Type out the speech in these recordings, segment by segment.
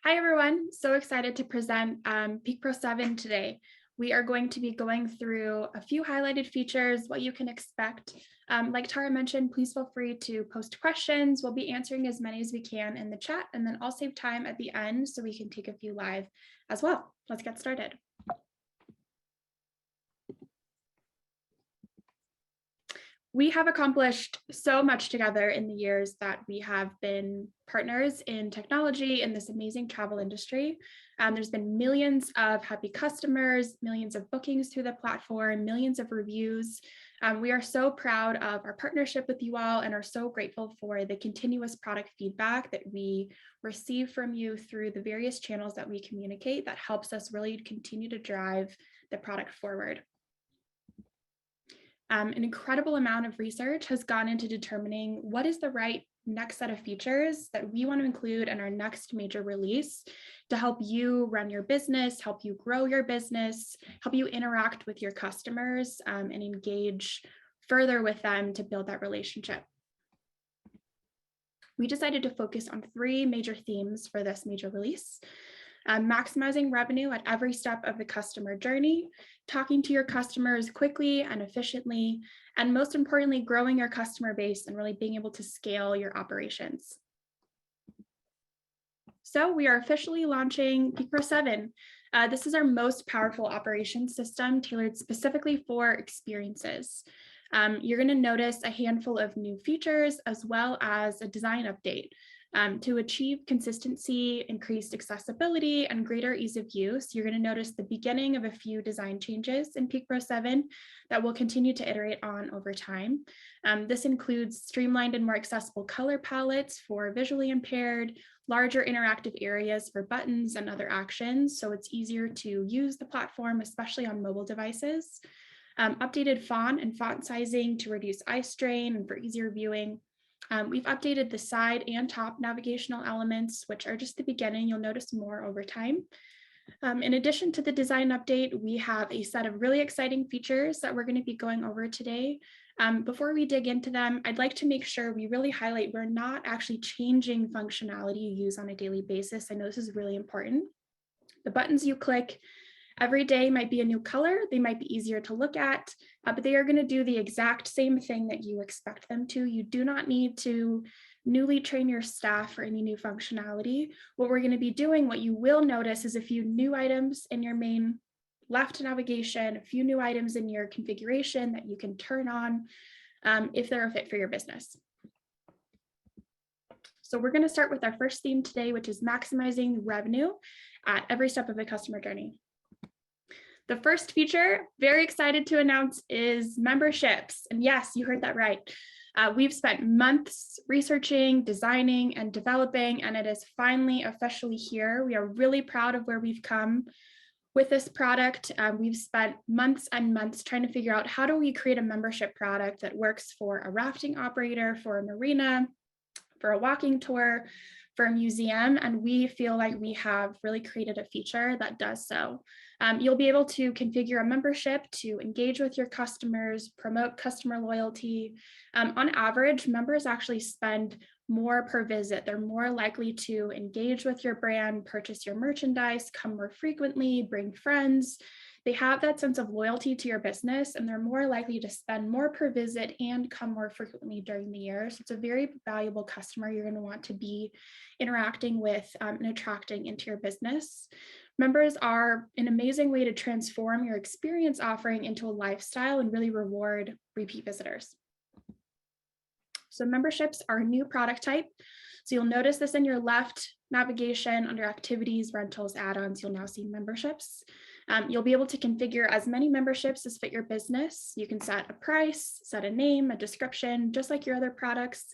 Hi, everyone. So excited to present Peak Pro 7 today. We are going to be going through a few highlighted features, what you can expect. Like Tara mentioned, please feel free to post questions. We'll be answering as many as we can in the chat, and then I'll save time at the end so we can take a few live as well. Let's get started. We have accomplished so much together in the years that we have been partners in technology in this amazing travel industry. There's been millions of happy customers, millions of bookings through the platform, millions of reviews. We are so proud of our partnership with you all and are so grateful for the continuous product feedback that we receive from you through the various channels that we communicate that helps us really continue to drive the product forward. An incredible amount of research has gone into determining what is the right next set of features that we want to include in our next major release to help you run your business, help you grow your business, help you interact with your customers and engage further with them to build that relationship. We decided to focus on three major themes for this major release. Maximizing revenue at every step of the customer journey, talking to your customers quickly and efficiently, and most importantly, growing your customer base and really being able to scale your operations. So we are officially launching Peak Pro 7. This is our most powerful operations system tailored specifically for experiences. You're going to notice a handful of new features as well as a design update. To achieve consistency, increased accessibility, and greater ease of use, you're going to notice the beginning of a few design changes in Peak Pro 7 that we'll continue to iterate on over time. This includes streamlined and more accessible color palettes for visually impaired, larger interactive areas for buttons and other actions, so it's easier to use the platform, especially on mobile devices. Updated font and font sizing to reduce eye strain and for easier viewing. We've updated the side and top navigational elements, which are just the beginning. You'll notice more over time. In addition to the design update, we have a set of really exciting features that we're going to be going over today. Before we dig into them, I'd like to make sure we really highlight we're not actually changing functionality you use on a daily basis. I know this is really important. The buttons you click every day might be a new color, they might be easier to look at, but they are going to do the exact same thing that you expect them to. You do not need to newly train your staff for any new functionality. What we're going to be doing, what you will notice is a few new items in your main left navigation, a few new items in your configuration that you can turn on if they're a fit for your business. So we're going to start with our first theme today, which is maximizing revenue at every step of the customer journey. The first feature, very excited to announce, is memberships. And yes, you heard that right. We've spent months researching, designing, and developing, and it is finally officially here. We are really proud of where we've come with this product. We've spent months and months trying to figure out how do we create a membership product that works for a rafting operator, for a marina, for a walking tour, for a museum, and we feel like we have really created a feature that does so. You'll be able to configure a membership to engage with your customers, promote customer loyalty. On average, members actually spend more per visit. They're more likely to engage with your brand, purchase your merchandise, come more frequently, bring friends. They have that sense of loyalty to your business, and they're more likely to spend more per visit and come more frequently during the year. So it's a very valuable customer you're going to want to be interacting with and attracting into your business. Members are an amazing way to transform your experience offering into a lifestyle and really reward repeat visitors. So memberships are a new product type. So you'll notice this in your left navigation under activities, rentals, add-ons, you'll now see memberships. You'll be able to configure as many memberships as fit your business. You can set a price, set a name, a description, just like your other products.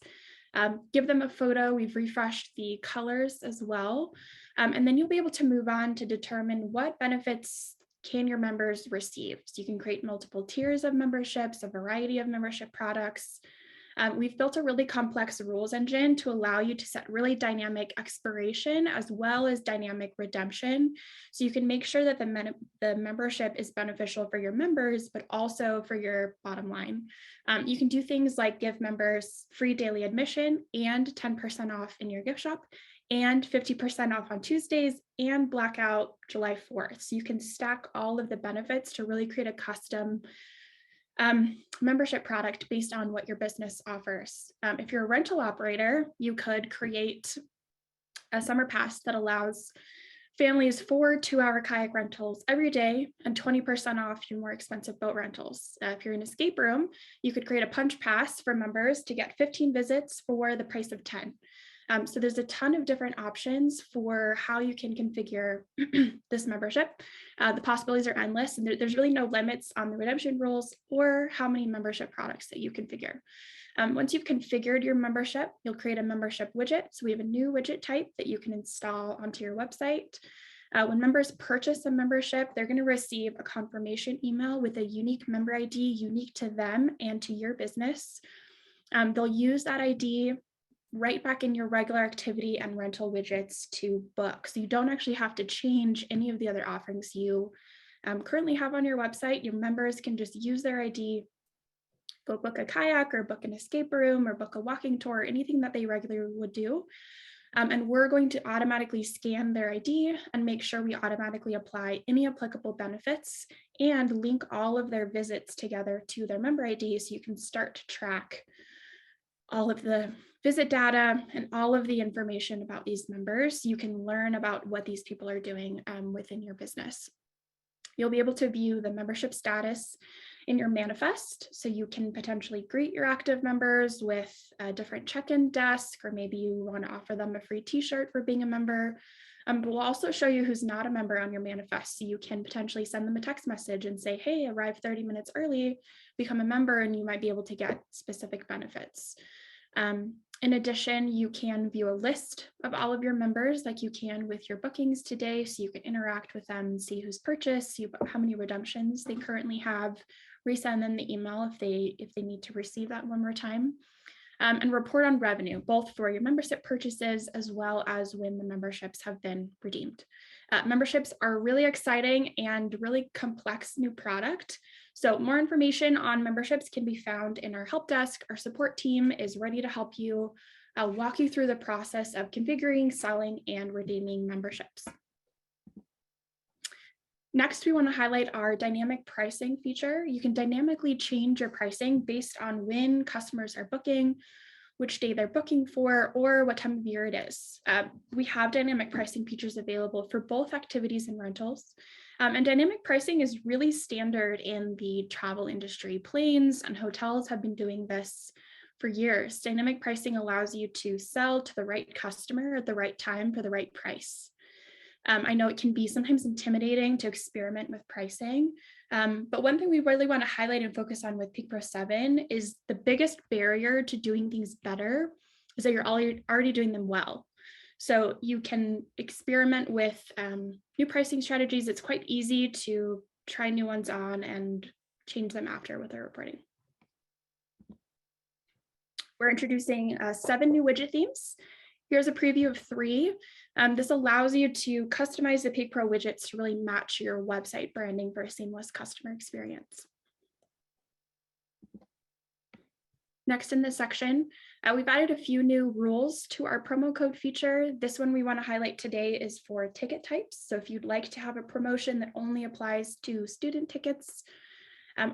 Give them a photo. We've refreshed the colors as well. And then you'll be able to move on to determine what benefits can your members receive. So you can create multiple tiers of memberships, a variety of membership products. We've built a really complex rules engine to allow you to set really dynamic expiration as well as dynamic redemption. So you can make sure that the membership is beneficial for your members, but also for your bottom line. You can do things like give members free daily admission and 10% off in your gift shop and 50% off on Tuesdays and blackout July 4th. So you can stack all of the benefits to really create a custom membership product based on what your business offers. If you're a rental operator, you could create a summer pass that allows families 4 2-hour kayak rentals every day and 20% off your more expensive boat rentals. If you're an escape room, you could create a punch pass for members to get 15 visits for the price of 10. So there's a ton of different options for how you can configure this membership. The possibilities are endless, and there's really no limits on the redemption rules or how many membership products that you configure. Once you've configured your membership, you'll create a membership widget. So we have a new widget type that you can install onto your website. When members purchase a membership, they're going to receive a confirmation email with a unique member ID unique to them and to your business. They'll use that ID right back in your regular activity and rental widgets to book. So you don't actually have to change any of the other offerings you currently have on your website. Your members can just use their ID, go book a kayak or book an escape room or book a walking tour, anything that they regularly would do. And we're going to automatically scan their ID and make sure we automatically apply any applicable benefits and link all of their visits together to their member ID so you can start to track all of the visit data and all of the information about these members. You can learn about what these people are doing within your business. You'll be able to view the membership status in your manifest. So you can potentially greet your active members with a different check-in desk, or maybe you want to offer them a free t-shirt for being a member. But we'll also show you who's not a member on your manifest. So you can potentially send them a text message and say, hey, arrive 30 minutes early, become a member, and you might be able to get specific benefits. In addition, you can view a list of all of your members like you can with your bookings today. So you can interact with them, see who's purchased, see how many redemptions they currently have, resend them the email if they need to receive that one more time, and report on revenue, both for your membership purchases as well as when the memberships have been redeemed. Memberships are really exciting and really complex new product. So more information on memberships can be found in our help desk. Our support team is ready to help you. I'll walk you through the process of configuring, selling, and redeeming memberships. Next, we want to highlight our dynamic pricing feature. You can dynamically change your pricing based on when customers are booking, which day they're booking for, or what time of year it is. We have dynamic pricing features available for both activities and rentals. And dynamic pricing is really standard in the travel industry. Planes and hotels have been doing this for years. Dynamic pricing allows you to sell to the right customer at the right time for the right price. I know it can be sometimes intimidating to experiment with pricing, but one thing we really want to highlight and focus on with Peak Pro 7 is the biggest barrier to doing things better is that you're already doing them well. So you can experiment with new pricing strategies. It's quite easy to try new ones on and change them after with our reporting. We're introducing 7 new widget themes. Here's a preview of 3. This allows you to customize the Peak Pro widgets to really match your website branding for a seamless customer experience. Next in this section, we've added a few new rules to our promo code feature. This one we want to highlight today is for ticket types. So if you'd like to have a promotion that only applies to student tickets,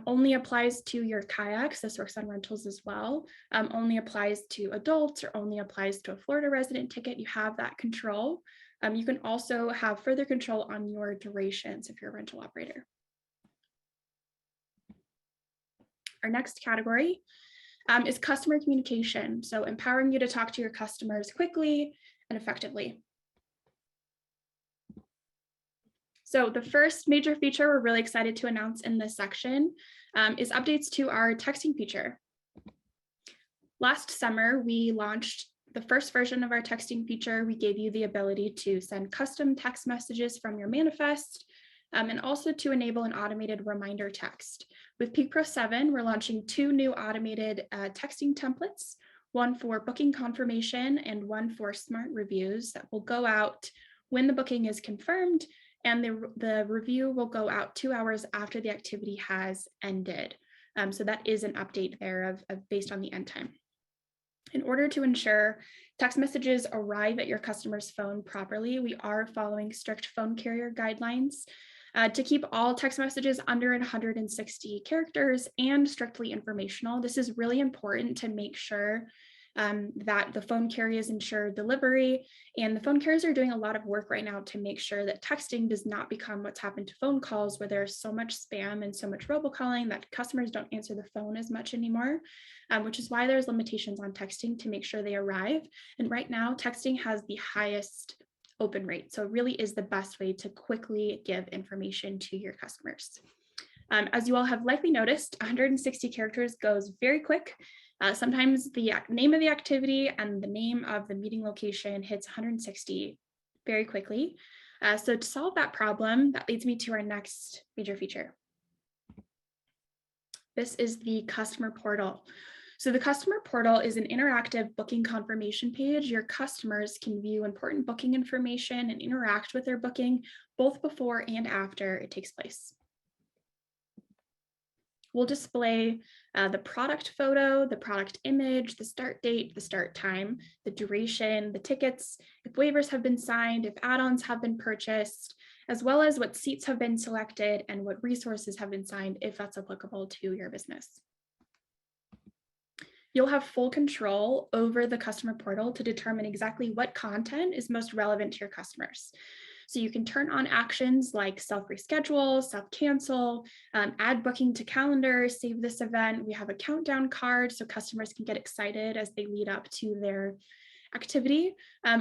only applies to your kayaks, this works on rentals as well, only applies to adults, or only applies to a Florida resident ticket, you have that control. You can also have further control on your durations if you're a rental operator. Our next category is customer communication. So empowering you to talk to your customers quickly and effectively. So the first major feature we're really excited to announce in this section is updates to our texting feature. Last summer, we launched the first version of our texting feature. We gave you the ability to send custom text messages from your manifest, and also to enable an automated reminder text. With Peak Pro 7, we're launching 2 new automated texting templates, one for booking confirmation and one for smart reviews that will go out when the booking is confirmed, and the review will go out 2 hours after the activity has ended. So that is an update there of based on the end time. In order to ensure Text messages arrive at your customer's phone properly. We are following strict phone carrier guidelines to keep all text messages under 160 characters and strictly informational. This is really important to make sure that the phone carriers ensure delivery, and the phone carriers are doing a lot of work right now to make sure that texting does not become what's happened to phone calls, where there's so much spam and so much robocalling that customers don't answer the phone as much anymore, which is why there's limitations on texting to make sure they arrive. And right now, texting has the highest open rate, so it really is the best way to quickly give information to your customers. As you all have likely noticed, 160 characters goes very quick. Sometimes the name of the activity and the name of the meeting location hits 160 very quickly. So to solve that problem, that leads me to our next major feature. This is the customer portal. So the customer portal is an interactive booking confirmation page. Your customers can view important booking information and interact with their booking both before and after it takes place. We'll display the product photo, the product image, the start date, the start time, the duration, the tickets, if waivers have been signed, if add-ons have been purchased, as well as what seats have been selected and what resources have been signed if that's applicable to your business. You'll have full control over the customer portal to determine exactly what content is most relevant to your customers. So you can turn on actions like self-reschedule, self-cancel, add booking to calendar, save this event. We have a countdown card so customers can get excited as they lead up to their activity,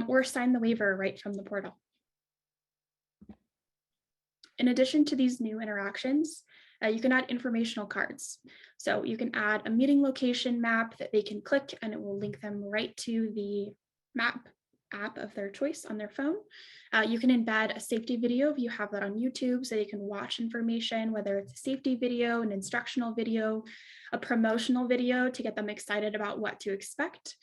or sign the waiver right from the portal. In addition to these new interactions, you can add informational cards. So you can add a meeting location map that they can click and it will link them right to the map app of their choice on their phone. You can embed a safety video if you have that on YouTube so they can watch information, whether it's a safety video, an instructional video, a promotional video to get them excited about what to expect.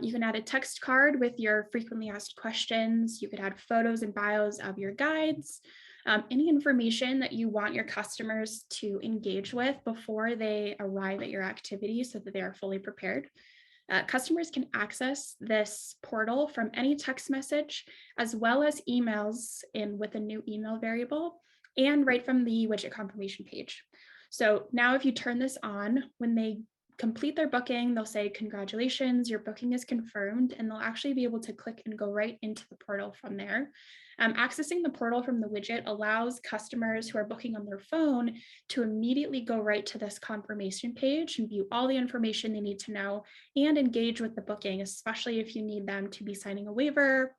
You can add a text card with your frequently asked questions. You could add photos and bios of your guides. Any information that you want your customers to engage with before they arrive at your activity so that they are fully prepared. Customers can access this portal from any text message, as well as emails with a new email variable, and right from the widget confirmation page. So now if you turn this on, when they complete their booking, they'll say, "Congratulations, your booking is confirmed," and they'll actually be able to click and go right into the portal from there. Accessing the portal from the widget allows customers who are booking on their phone to immediately go right to this confirmation page and view all the information they need to know and engage with the booking, especially if you need them to be signing a waiver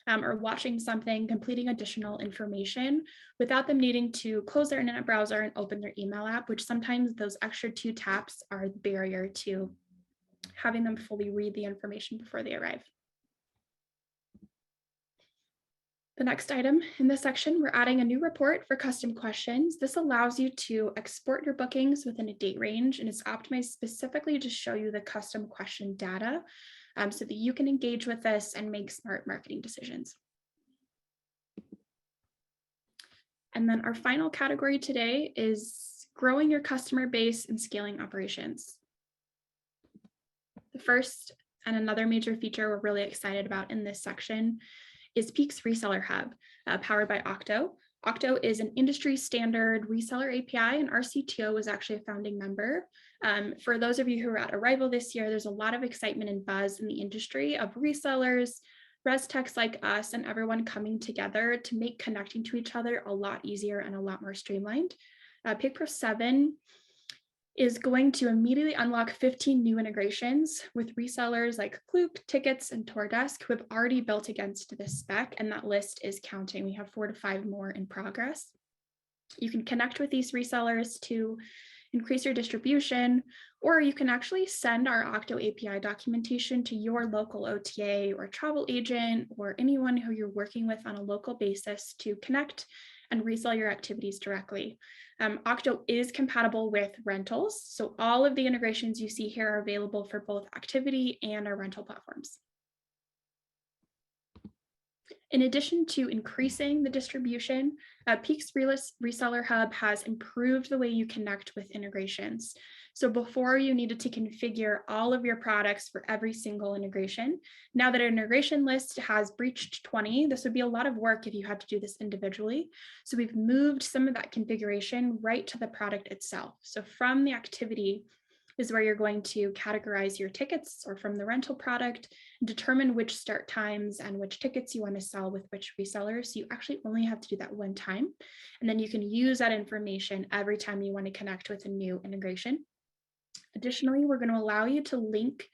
or watching something, completing additional information without them needing to close their internet browser and open their email app, which sometimes those extra 2 taps are the barrier to having them fully read the information before they arrive. The next item in this section, we're adding a new report for custom questions. This allows you to export your bookings within a date range, and it's optimized specifically to show you the custom question data so that you can engage with this and make smart marketing decisions. And then our final category today is growing your customer base and scaling operations. The first and another major feature we're really excited about in this section is Peak's Reseller Hub, powered by Octo. Octo is an industry standard reseller API, and our CTO was actually a founding member. For those of you who are at Arrival this year, there's a lot of excitement and buzz in the industry of resellers, res techs like us, and everyone coming together to make connecting to each other a lot easier and a lot more streamlined. Peak Pro 7 is going to immediately unlock 15 new integrations with resellers like Klook, Tickets, and Tourdesk who have already built against this spec, and that list is counting. We have 4 to 5 more in progress. You can connect with these resellers to increase your distribution, or you can actually send our Octo API documentation to your local OTA or travel agent or anyone who you're working with on a local basis to connect and resell your activities directly. Octo is compatible with rentals, so all of the integrations you see here are available for both activity and our rental platforms. In addition to increasing the distribution, Peak's Reseller Hub has improved the way you connect with integrations. So before you needed to configure all of your products for every single integration. Now that an integration list has breached 20, this would be a lot of work if you had to do this individually. So we've moved some of that configuration right to the product itself. So from the activity is where you're going to categorize your tickets, or from the rental product, determine which start times and which tickets you want to sell with which resellers. So you actually only have to do that one time. And then you can use that information every time you want to connect with a new integration. Additionally, we're going to allow you to link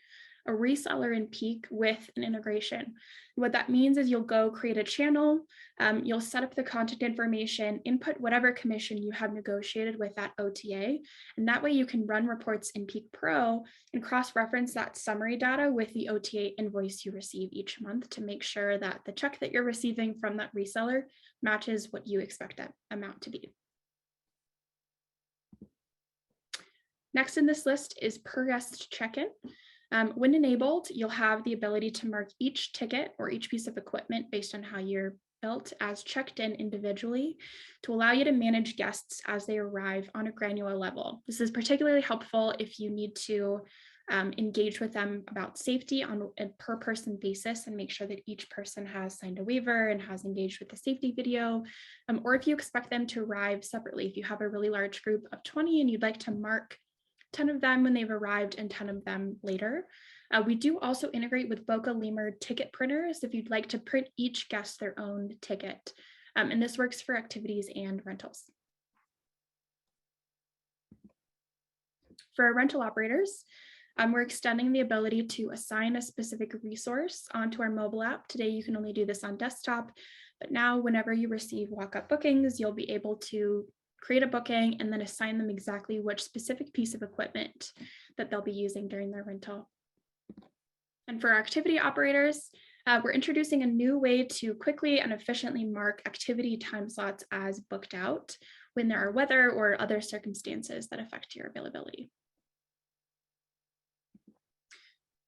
a reseller in Peak with an integration. What that means is you'll go create a channel, you'll set up the content information, input whatever commission you have negotiated with that OTA, and that way you can run reports in Peak Pro and cross-reference that summary data with the OTA invoice you receive each month to make sure that the check that you're receiving from that reseller matches what you expect that amount to be. Next in this list is per guest check-in. When enabled, you'll have the ability to mark each ticket or each piece of equipment based on how you're built as checked in individually to allow you to manage guests as they arrive on a granular level. This is particularly helpful if you need to engage with them about safety on a per person basis and make sure that each person has signed a waiver and has engaged with the safety video, or if you expect them to arrive separately. If you have a really large group of 20 and you'd like to mark 10 of them when they've arrived and 10 of them later. We do also integrate with Boca Lemur ticket printers if you'd like to print each guest their own ticket. And this works for activities and rentals. For rental operators, we're extending the ability to assign a specific resource onto our mobile app. Today, you can only do this on desktop, but now whenever you receive walk-up bookings, you'll be able to create a booking and then assign them exactly which specific piece of equipment that they'll be using during their rental. And for our activity operators, we're introducing a new way to quickly and efficiently mark activity time slots as booked out when there are weather or other circumstances that affect your availability.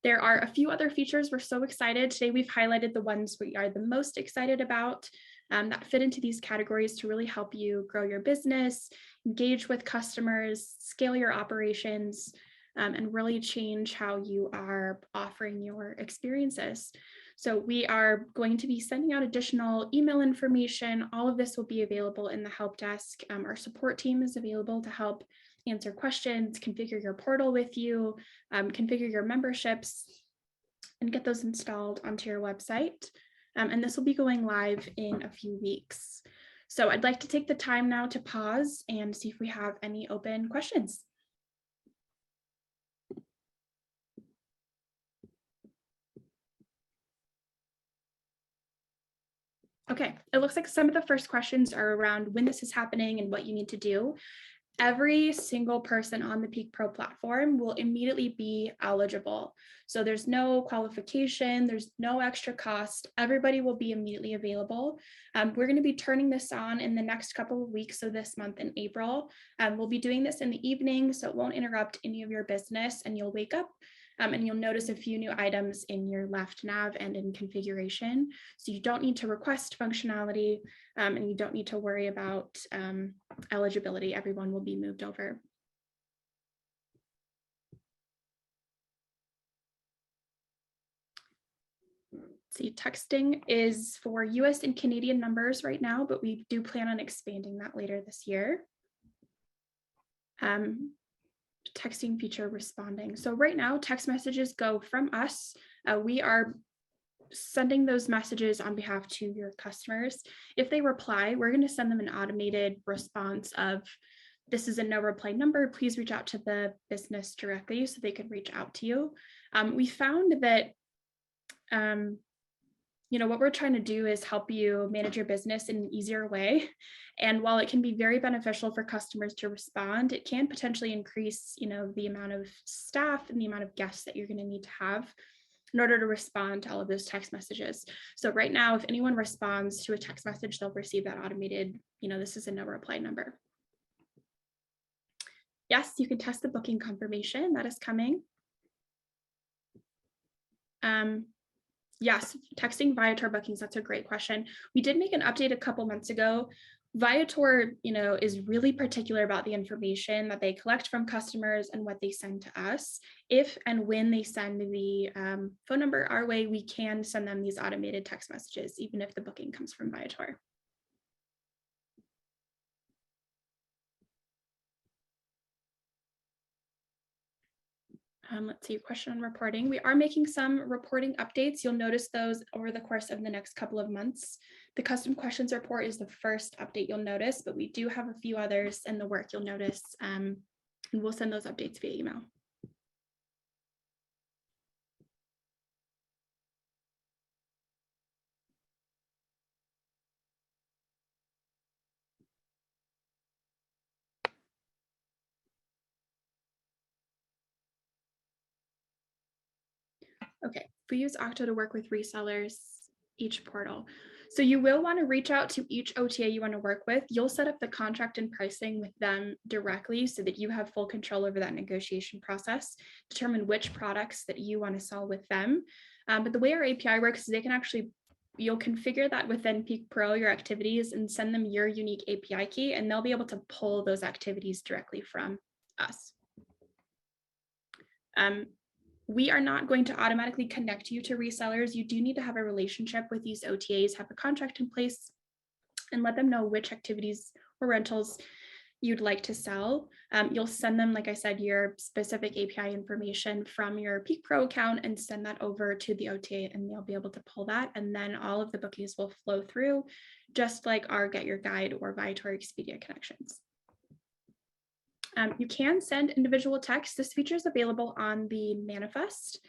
There are a few other features we're so excited. Today we've highlighted the ones we are the most excited about that fit into these categories to really help you grow your business, engage with customers, scale your operations, and really change how you are offering your experiences. So we are going to be sending out additional email information. All of this will be available in the help desk. Our support team is available to help answer questions, configure your portal with you, configure your memberships, and get those installed onto your website. And this will be going live in a few weeks. So I'd like to take the time now to pause and see if we have any open questions. Okay, it looks like some of the first questions are around when this is happening and what you need to do. Every single person on the Peak Pro platform will immediately be eligible. So there's no qualification, there's no extra cost. Everybody will be immediately available. We're going to be turning this on in the next couple of weeks. So this month in April, we'll be doing this in the evening, so it won't interrupt any of your business, and you'll wake up and you'll notice a few new items in your left nav and in configuration. So you don't need to request functionality and you don't need to worry about eligibility. Everyone will be moved over. See, texting is for US and Canadian numbers right now, but we do plan on expanding that later this year. Texting feature responding. So right now, text messages go from us. We are sending those messages on behalf to your customers. If they reply, we're going to send them an automated response of, this is a no reply number, please reach out to the business directly, so they can reach out to you. We found that what we're trying to do is help you manage your business in an easier way. And while it can be very beneficial for customers to respond, it can potentially increase, the amount of staff and the amount of guests that you're going to need to have in order to respond to all of those text messages. So right now, if anyone responds to a text message, they'll receive that automated, this is a no reply number. Yes, you can test the booking confirmation. That is coming. Yes, texting Viator bookings, that's a great question. We did make an update a couple months ago Viator, is really particular about the information that they collect from customers and what they send to us. If and when they send the phone number our way, we can send them these automated text messages, even if the booking comes from Viator. Let's see, a question on reporting. We are making some reporting updates. You'll notice those over the course of the next couple of months. The custom questions report is the first update you'll notice, but we do have a few others in the work you'll notice, and we'll send those updates via email. Okay, we use Octo to work with resellers, each portal. So you will want to reach out to each OTA you want to work with. You'll set up the contract and pricing with them directly so that you have full control over that negotiation process, determine which products that you want to sell with them. But the way our API works is you'll configure that within Peak Pro, your activities, and send them your unique API key, and they'll be able to pull those activities directly from us. We are not going to automatically connect you to resellers. You do need to have a relationship with these OTAs, have a contract in place, and let them know which activities or rentals you'd like to sell. You'll send them, like I said, your specific API information from your Peak Pro account and send that over to the OTA, and they'll be able to pull that. And then all of the bookings will flow through, just like our Get Your Guide or Viator Expedia connections. You can send individual texts. This feature is available on the manifest.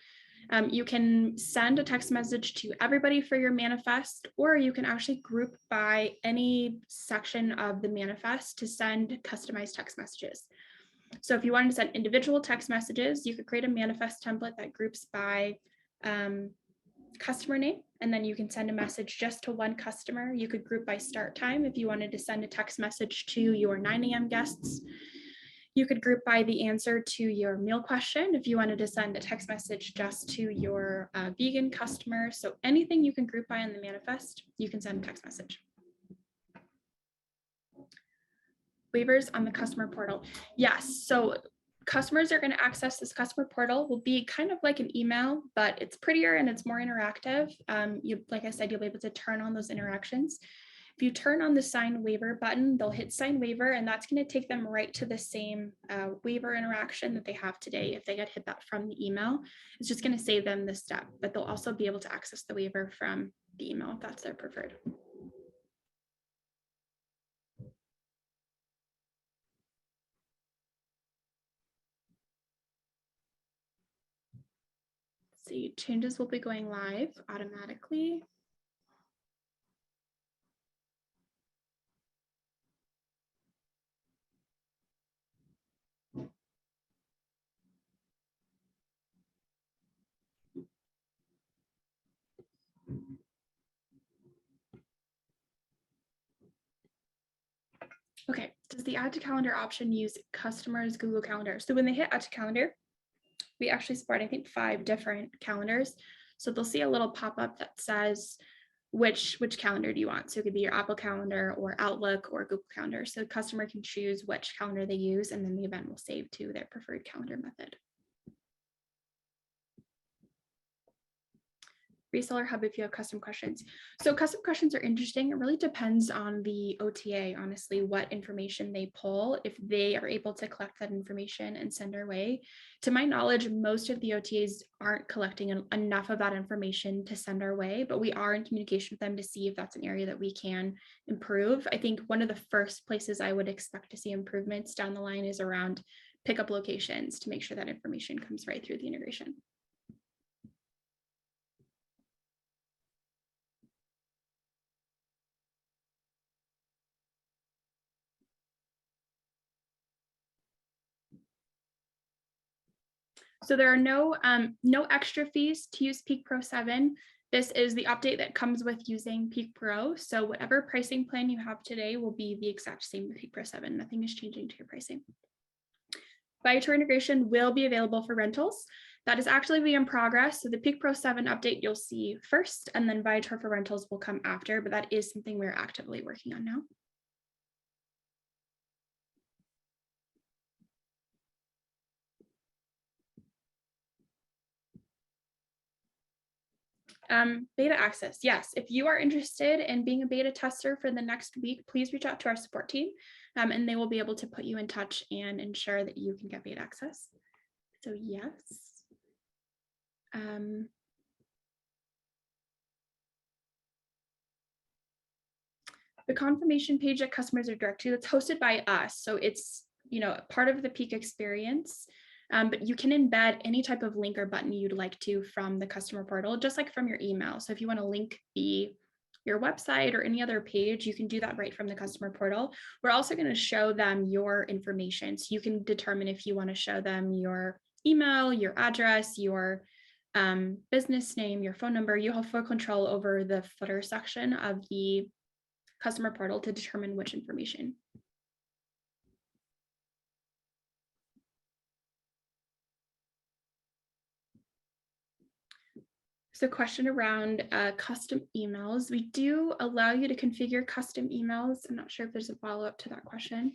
You can send a text message to everybody for your manifest, or you can actually group by any section of the manifest to send customized text messages. So if you wanted to send individual text messages, you could create a manifest template that groups by customer name, and then you can send a message just to one customer. You could group by start time if you wanted to send a text message to your 9 a.m. guests. You could group by the answer to your meal question if you wanted to send a text message just to your vegan customer. So anything you can group by in the manifest, you can send a text message. Waivers on the customer portal. Yes, so customers are going to access this customer portal. Will be kind of like an email, but it's prettier and it's more interactive. Like I said, you'll be able to turn on those interactions. If you turn on the sign waiver button, they'll hit sign waiver, and that's going to take them right to the same waiver interaction that they have today. If they had hit that from the email, it's just going to save them this step, but they'll also be able to access the waiver from the email if that's their preferred. Let's see, changes will be going live automatically. Okay, does the add to calendar option use customers' Google Calendar? So when they hit add to calendar, we actually support, I think, 5 different calendars. So they'll see a little pop-up that says, which calendar do you want? So it could be your Apple Calendar or Outlook or Google Calendar. So the customer can choose which calendar they use, and then the event will save to their preferred calendar method. Reseller Hub if you have custom questions. So custom questions are interesting. It really depends on the OTA, honestly, what information they pull, if they are able to collect that information and send our way. To my knowledge, most of the OTAs aren't collecting enough of that information to send our way, but we are in communication with them to see if that's an area that we can improve. I think one of the first places I would expect to see improvements down the line is around pickup locations to make sure that information comes right through the integration. So there are no extra fees to use Peak Pro 7. This is the update that comes with using Peak Pro. So whatever pricing plan you have today will be the exact same with Peak Pro 7. Nothing is changing to your pricing. Viator integration will be available for rentals. That is actually in progress. So the Peak Pro 7 update you'll see first, and then Viator for rentals will come after, but that is something we're actively working on now. Beta access. Yes, if you are interested in being a beta tester for the next week, please reach out to our support team and they will be able to put you in touch and ensure that you can get beta access. So yes. The confirmation page that customers are directed to, that's hosted by us. So it's, part of the Peak experience, but you can embed any type of link or button you'd like to from the customer portal, just like from your email. So if you want to link your website or any other page, you can do that right from the customer portal. We're also going to show them your information. So you can determine if you want to show them your email, your address, your business name, your phone number. You have full control over the footer section of the customer portal to determine which information. So question around custom emails. We do allow you to configure custom emails. I'm not sure if there's a follow-up to that question.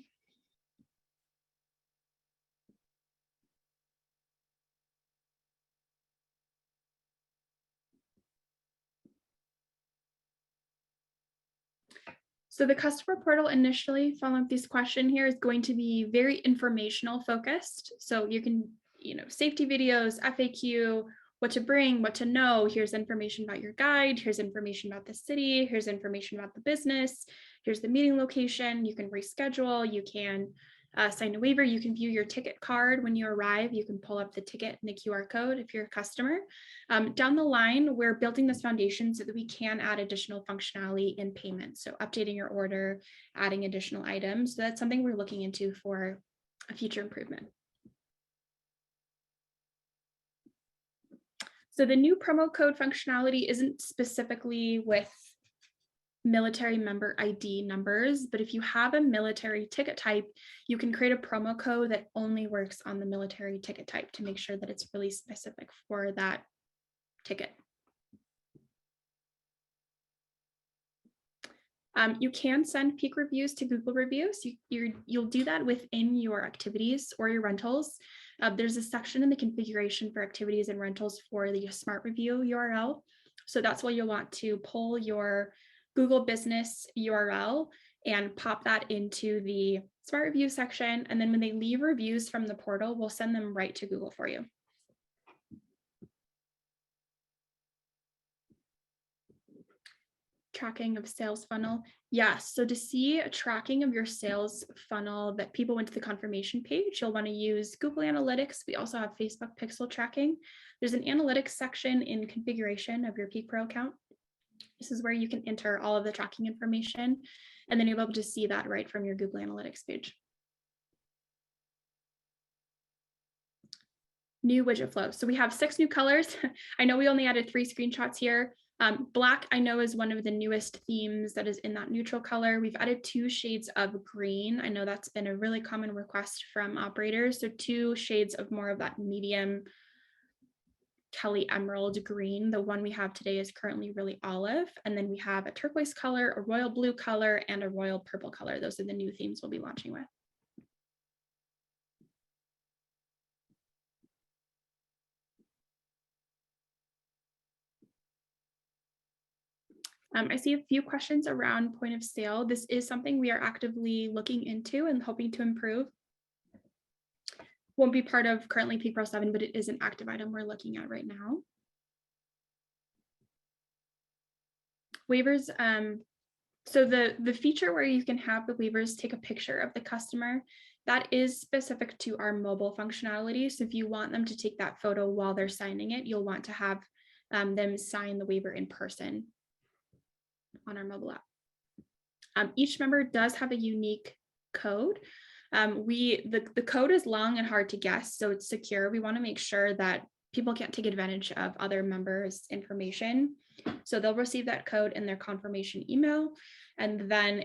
So the customer portal initially, following up this question here, is going to be very informational focused. So you can, safety videos, FAQ, what to bring, what to know. Here's information about your guide. Here's information about the city. Here's information about the business. Here's the meeting location. You can reschedule. You can sign a waiver. You can view your ticket card when you arrive. You can pull up the ticket and the QR code if you're a customer. Down the line, we're building this foundation so that we can add additional functionality in payments. So updating your order, adding additional items. So that's something we're looking into for a future improvement. So the new promo code functionality isn't specifically with military member ID numbers, but if you have a military ticket type, you can create a promo code that only works on the military ticket type to make sure that it's really specific for that ticket. You can send Peak reviews to Google Reviews. You'll do that within your activities or your rentals. There's a section in the configuration for activities and rentals for the Smart Review URL. So that's why you'll want to pull your Google Business URL and pop that into the Smart Review section. And then when they leave reviews from the portal, we'll send them right to Google for you. Tracking of sales funnel. Yes, so to see a tracking of your sales funnel that people went to the confirmation page, you'll want to use Google Analytics. We also have Facebook Pixel tracking. There's an analytics section in configuration of your Peak Pro account. This is where you can enter all of the tracking information, and then you'll be able to see that right from your Google Analytics page. New widget flow. So we have 6 new colors. I know we only added 3 screenshots here. Black, I know, is one of the newest themes that is in that neutral color. We've added 2 shades of green. I know that's been a really common request from operators. So 2 shades of more of that medium Kelly Emerald green. The one we have today is currently really olive. And then we have a turquoise color, a royal blue color, and a royal purple color. Those are the new themes we'll be launching with. I see a few questions around point of sale. This is something we are actively looking into and hoping to improve. Won't be part of currently Peak Pro 7, but it is an active item we're looking at right now. Waivers. So the feature where you can have the waivers take a picture of the customer, that is specific to our mobile functionality. So if you want them to take that photo while they're signing it, you'll want to have them sign the waiver in person on our mobile app. Each member does have a unique code. The code is long and hard to guess, so it's secure. We want to make sure that people can't take advantage of other members' information. So they'll receive that code in their confirmation email, and then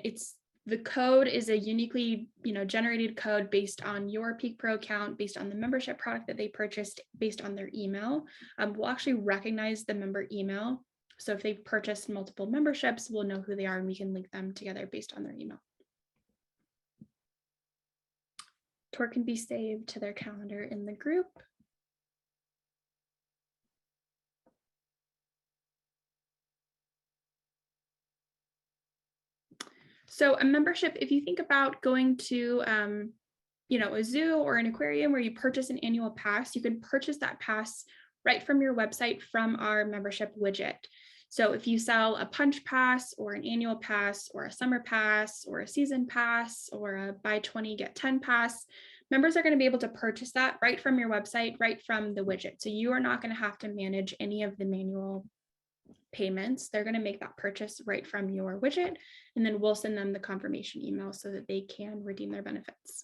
the code is a uniquely generated code based on your Peak Pro account, based on the membership product that they purchased, based on their email. We'll actually recognize the member email. So if they've purchased multiple memberships, we'll know who they are and we can link them together based on their email. Tour can be saved to their calendar in the group. So a membership, if you think about going to, a zoo or an aquarium where you purchase an annual pass, you can purchase that pass right from your website from our membership widget. So if you sell a punch pass or an annual pass or a summer pass or a season pass or a buy 20, get 10 pass, members are going to be able to purchase that right from your website, right from the widget. So you are not going to have to manage any of the manual payments. They're going to make that purchase right from your widget, and then we'll send them the confirmation email so that they can redeem their benefits.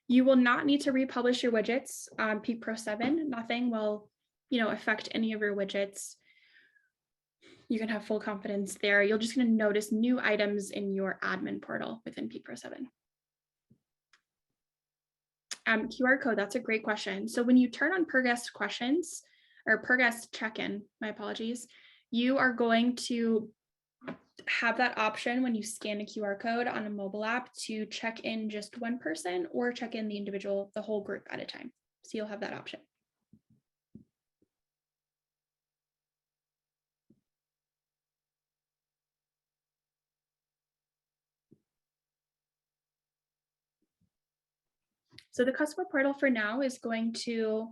You will not need to republish your widgets on Peak Pro 7. Nothing will, affect any of your widgets. You can have full confidence there. You're just going to notice new items in your admin portal within Peak Pro 7. QR code, that's a great question. So when you turn on per guest questions or per guest check-in, my apologies, you are going to have that option when you scan a QR code on a mobile app to check in just one person or check in the whole group at a time. So you'll have that option. So the customer portal for now is going to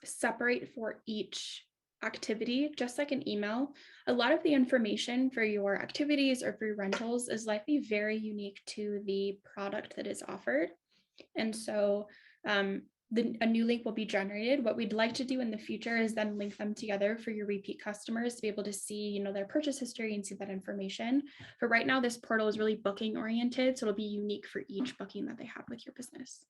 separate for each activity, just like an email. A lot of the information for your activities or for your rentals is likely very unique to the product that is offered. And so a new link will be generated. What we'd like to do in the future is then link them together for your repeat customers to be able to see, their purchase history and see that information. But right now, this portal is really booking oriented, so it'll be unique for each booking that they have with your business.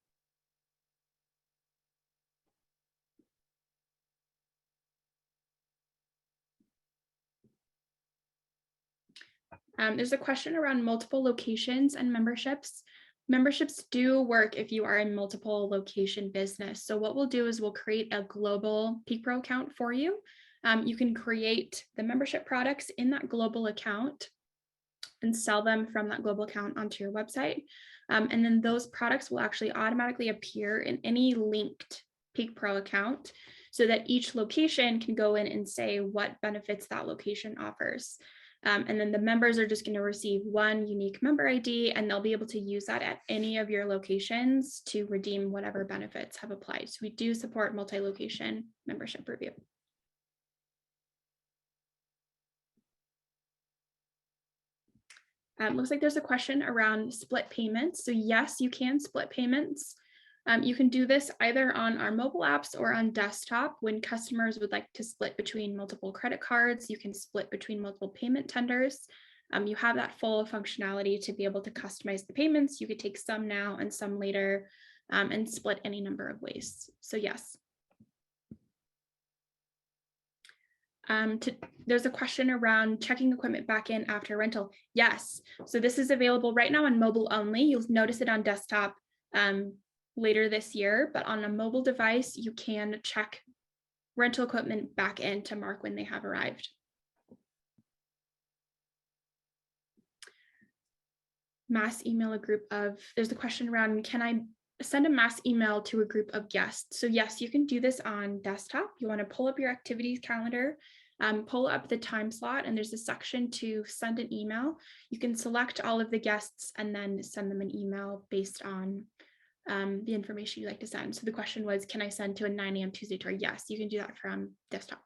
There's a question around multiple locations and memberships. Memberships do work if you are in multiple location business. So what we'll do is we'll create a global Peak Pro account for you. You can create the membership products in that global account and sell them from that global account onto your website. And then those products will actually automatically appear in any linked Peak Pro account so that each location can go in and say what benefits that location offers. And then the members are just going to receive one unique member ID, and they'll be able to use that at any of your locations to redeem whatever benefits have applied. So we do support multi-location membership review. Looks like there's a question around split payments. So yes, you can split payments. You can do this either on our mobile apps or on desktop. When customers would like to split between multiple credit cards, you can split between multiple payment tenders. You have that full functionality to be able to customize the payments. You could take some now and some later and split any number of ways. So yes. There's a question around checking equipment back in after rental. Yes, so this is available right now on mobile only. You'll notice it on desktop later this year, but on a mobile device, you can check rental equipment back in to mark when they have arrived. Mass email a group of, there's a question around, can I send a mass email to a group of guests? So yes, you can do this on desktop. You want to pull up your activities calendar, pull up the time slot, and there's a section to send an email. You can select all of the guests and then send them an email based on the information you'd like to send. So the question was, can I send to a 9 a.m. Tuesday tour? Yes, you can do that from desktop.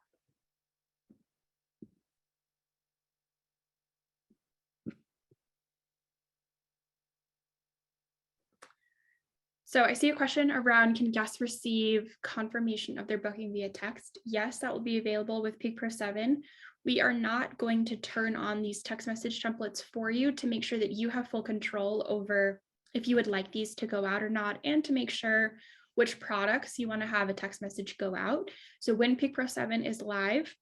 So I see a question around, can guests receive confirmation of their booking via text? Yes, that will be available with Peak Pro 7. We are not going to turn on these text message templates for you to make sure that you have full control over if you would like these to go out or not, and to make sure which products you want to have a text message go out. So when Peak Pro 7 is live,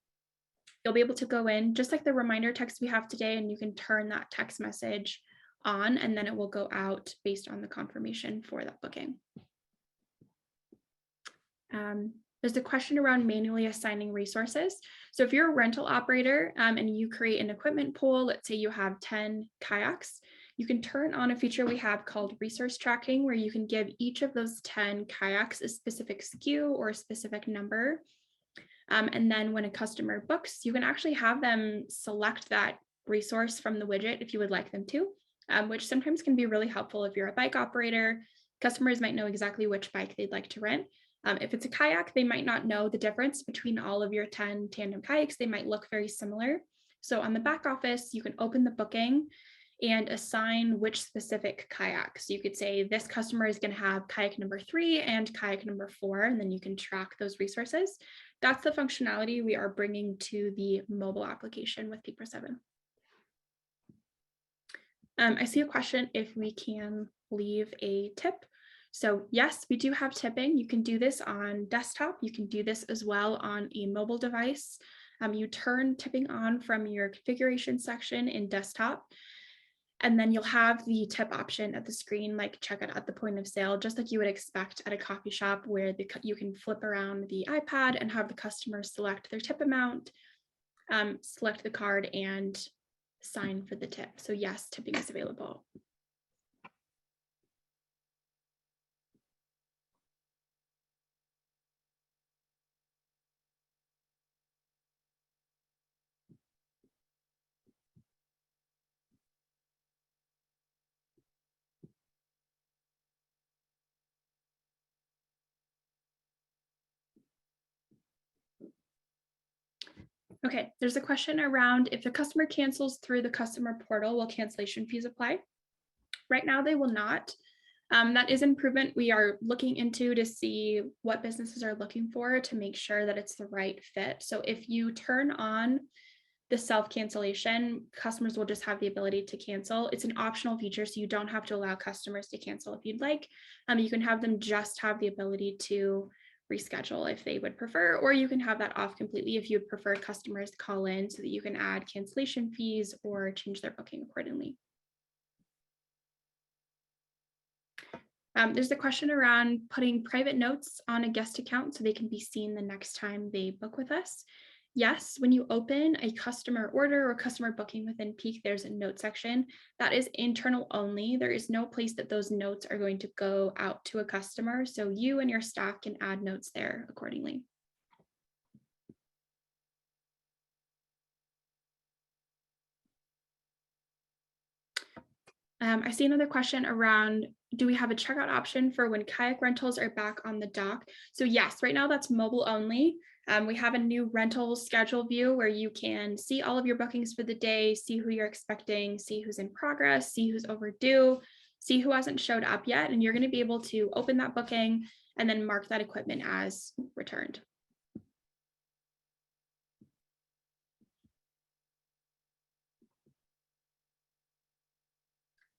you'll be able to go in just like the reminder text we have today, and you can turn that text message on, and then it will go out based on the confirmation for that booking. There's a question around manually assigning resources. So if you're a rental operator and you create an equipment pool, let's say you have 10 kayaks, you can turn on a feature we have called resource tracking, where you can give each of those 10 kayaks a specific SKU or a specific number. And then when a customer books, you can actually have them select that resource from the widget if you would like them to, which sometimes can be really helpful if you're a bike operator. Customers might know exactly which bike they'd like to rent. If it's a kayak, they might not know the difference between all of your 10 tandem kayaks. They might look very similar. So on the back office, you can open the booking and assign which specific kayak. So you could say this customer is going to have kayak number 3 and kayak number 4, and then you can track those resources. That's the functionality we are bringing to the mobile application with Peak Pro 7. I see a question if we can leave a tip. So yes, we do have tipping. You can do this on desktop. You can do this as well on a mobile device. You turn tipping on from your configuration section in desktop, and then you'll have the tip option at the screen, like checkout at the point of sale, just like you would expect at a coffee shop, where you can flip around the iPad and have the customer select their tip amount, select the card, and sign for the tip. So yes, tipping is available. Okay, there's a question around if the customer cancels through the customer portal, will cancellation fees apply? Right now, they will not. That is an improvement we are looking into to see what businesses are looking for to make sure that it's the right fit. So if you turn on the self-cancellation, customers will just have the ability to cancel. It's an optional feature, so you don't have to allow customers to cancel if you'd like. You can have them just have the ability to reschedule if they would prefer, or you can have that off completely if you'd prefer customers to call in so that you can add cancellation fees or change their booking accordingly. There's a question around putting private notes on a guest account so they can be seen the next time they book with us. Yes, when you open a customer order or customer booking within Peak, there's a note section that is internal only. There is no place that those notes are going to go out to a customer. So you and your staff can add notes there accordingly. I see another question around, do we have a checkout option for when kayak rentals are back on the dock? So yes, right now that's mobile only. We have a new rental schedule view where you can see all of your bookings for the day, see who you're expecting, see who's in progress, see who's overdue, see who hasn't showed up yet. And you're going to be able to open that booking and then mark that equipment as returned.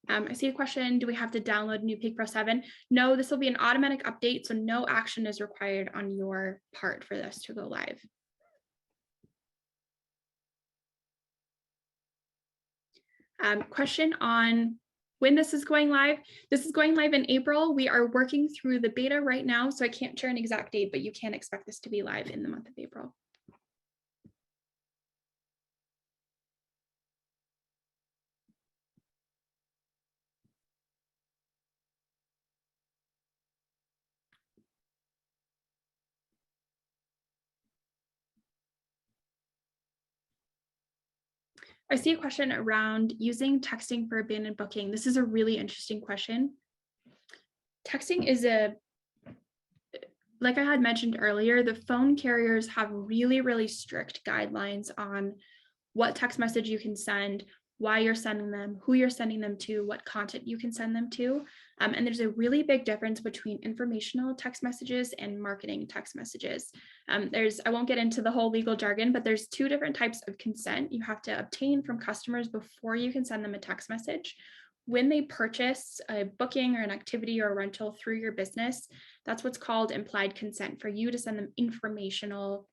I see a question, do we have to download new Peak Pro 7? No, this will be an automatic update, so no action is required on your part for this to go live. Question on when this is going live. This is going live in April. We are working through the beta right now, so I can't share an exact date, but you can expect this to be live in the month of April. I see a question around using texting for abandoned booking. This is a really interesting question. Texting is like I had mentioned earlier, the phone carriers have really, really strict guidelines on what text message you can send, why you're sending them, who you're sending them to, what content you can send them to. And there's a really big difference between informational text messages and marketing text messages. I won't get into the whole legal jargon, but there's 2 different types of consent you have to obtain from customers before you can send them a text message. When they purchase a booking or an activity or a rental through your business, that's what's called implied consent, for you to send them informational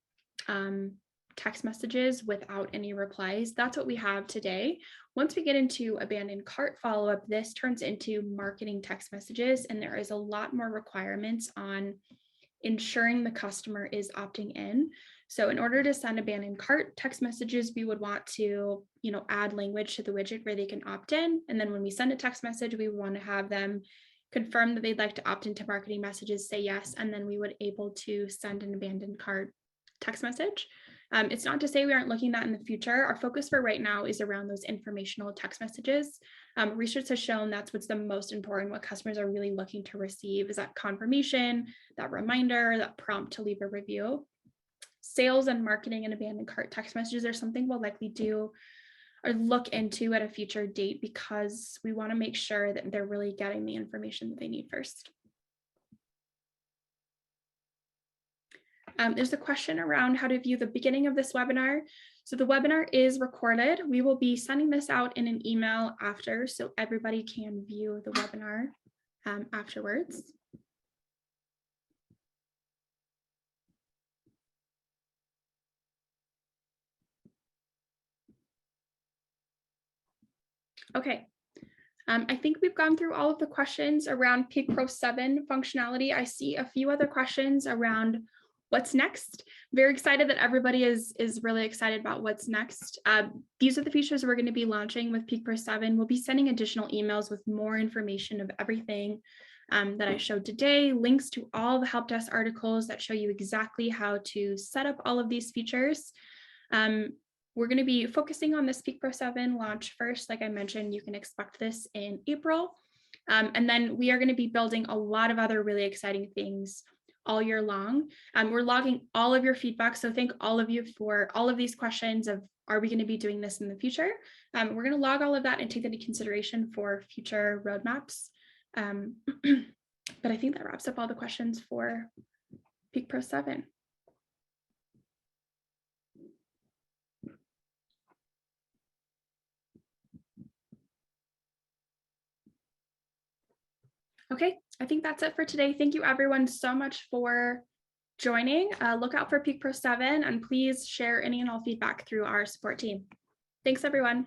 text messages without any replies. That's what we have today. Once we get into abandoned cart follow-up, this turns into marketing text messages, and there is a lot more requirements on ensuring the customer is opting in. So in order to send abandoned cart text messages, we would want to, add language to the widget where they can opt in. And then when we send a text message, we want to have them confirm that they'd like to opt into marketing messages, say yes, and then we would able to send an abandoned cart text message. It's not to say we aren't looking at that in the future. Our focus for right now is around those informational text messages. Research has shown that's what's the most important. What customers are really looking to receive is that confirmation, that reminder, that prompt to leave a review. Sales and marketing and abandoned cart text messages are something we'll likely do or look into at a future date because we want to make sure that they're really getting the information that they need first. There's a question around how to view the beginning of this webinar. So the webinar is recorded. We will be sending this out in an email after, so everybody can view the webinar afterwards. Okay. I think we've gone through all of the questions around Peak Pro 7 functionality. I see a few other questions around what's next. Very excited that everybody is really excited about what's next. These are the features we're going to be launching with Peak Pro 7. We'll be sending additional emails with more information of everything that I showed today, links to all the help desk articles that show you exactly how to set up all of these features. We're going to be focusing on this Peak Pro 7 launch first. Like I mentioned, you can expect this in April. And then we are going to be building a lot of other really exciting things all year long. We're logging all of your feedback. So thank all of you for all of these questions of, are we going to be doing this in the future? We're going to log all of that and take that into consideration for future roadmaps. But I think that wraps up all the questions for Peak Pro 7. Okay, I think that's it for today. Thank you everyone so much for joining. Look out for Peak Pro 7 and please share any and all feedback through our support team. Thanks everyone.